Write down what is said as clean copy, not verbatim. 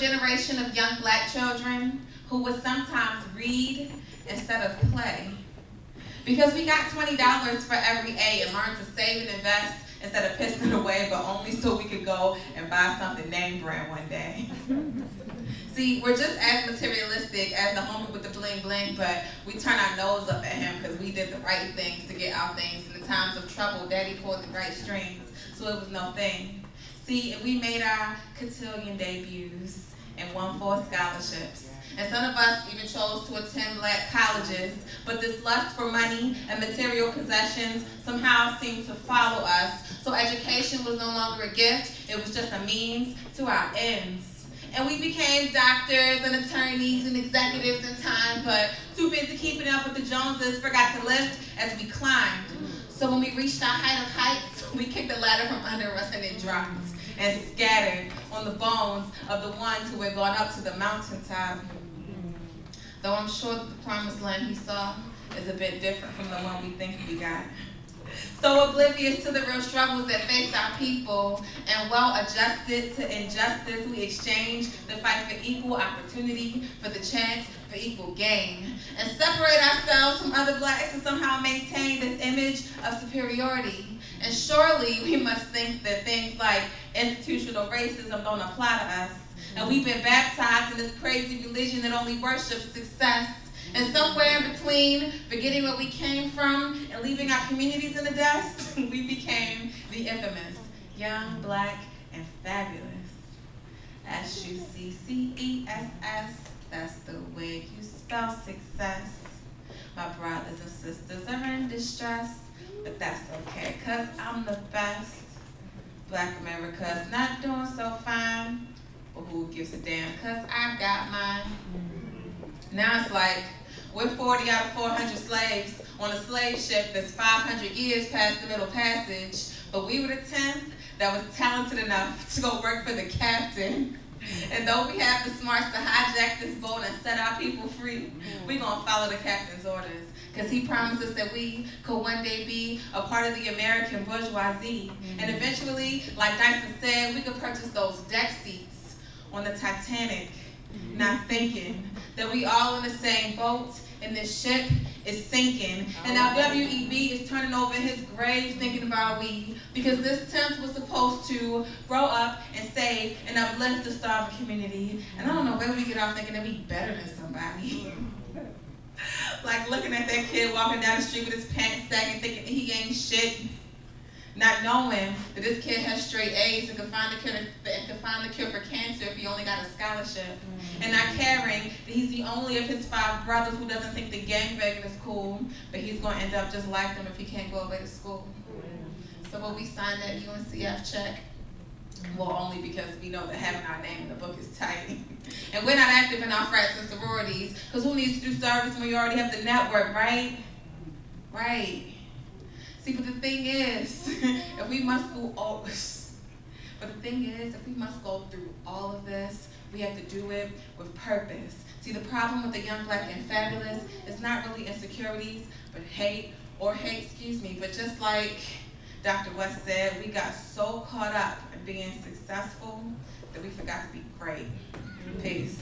generation of young black children who would sometimes read instead of play. Because we got $20 for every A and learned to save and invest instead of pissing it away, but only so we could go and buy something name brand one day. See, we're just as materialistic as the homie with the bling bling, but we turn our nose up at him because we did the right things to get our things. In the times of trouble, daddy pulled the right strings, so it was no thing. See, we made our cotillion debuts and won 4 scholarships. And some of us even chose to attend black colleges, but this lust for money and material possessions somehow seemed to follow us. So education was no longer a gift, it was just a means to our ends. And we became doctors and attorneys and executives in time, but too busy keeping up with the Joneses, forgot to lift as we climbed. So when we reached our height of heights, we kicked the ladder from under us and it dropped and scattered on the bones of the ones who had gone up to the mountaintop. Though I'm sure that the promised land he saw is a bit different from the one we think we got. So oblivious to the real struggles that face our people and well adjusted to injustice, we exchange the fight for equal opportunity, for the chance for equal gain, and separate ourselves from other blacks and somehow maintain this image of superiority. And surely we must think that things like institutional racism don't apply to us. And we've been baptized in this crazy religion that only worships success. And somewhere in between forgetting where we came from and leaving our communities in the dust, we became the infamous young, black, and fabulous. S-U-C-C-E-S-S, that's the way you spell success. My brothers and sisters are in distress, but that's okay, cause I'm the best. Black America's not doing so fine, but who gives a damn, cause I got mine. Now it's like, we're 40 out of 400 slaves on a slave ship that's 500 years past the Middle Passage, but we were the 10th that was talented enough to go work for the captain. And though we have the smarts to hijack this boat and set our people free, we're gonna follow the captain's orders, because he promised us that we could one day be a part of the American bourgeoisie. And eventually, like Dyson said, we could purchase those deck seats on the Titanic, not thinking that we all in the same boat and this ship is sinking. And now W.E.B. is turning over his grave thinking about we, because this 10th was supposed to grow up and save and uplift the starving community. And I don't know where we get off thinking that we better than somebody. Like looking at that kid walking down the street with his pants sagging thinking he ain't shit. Not knowing that this kid has straight A's and could find the cure for cancer if he only got a scholarship. And not caring that he's the only of his 5 brothers who doesn't think the gangbanging is cool, but he's going to end up just like them if he can't go away to school. So will we sign that UNCF check? Well, only because we know that having our name in the book is tight. And we're not active in our frats and sororities, because who needs to do service when you already have the network, right? Right. See, but the thing is, if we must go through all of this, we have to do it with purpose. See, the problem with the young, black, and fabulous is not really insecurities, but but just like Dr. West said, we got so caught up in being successful that we forgot to be great. Peace.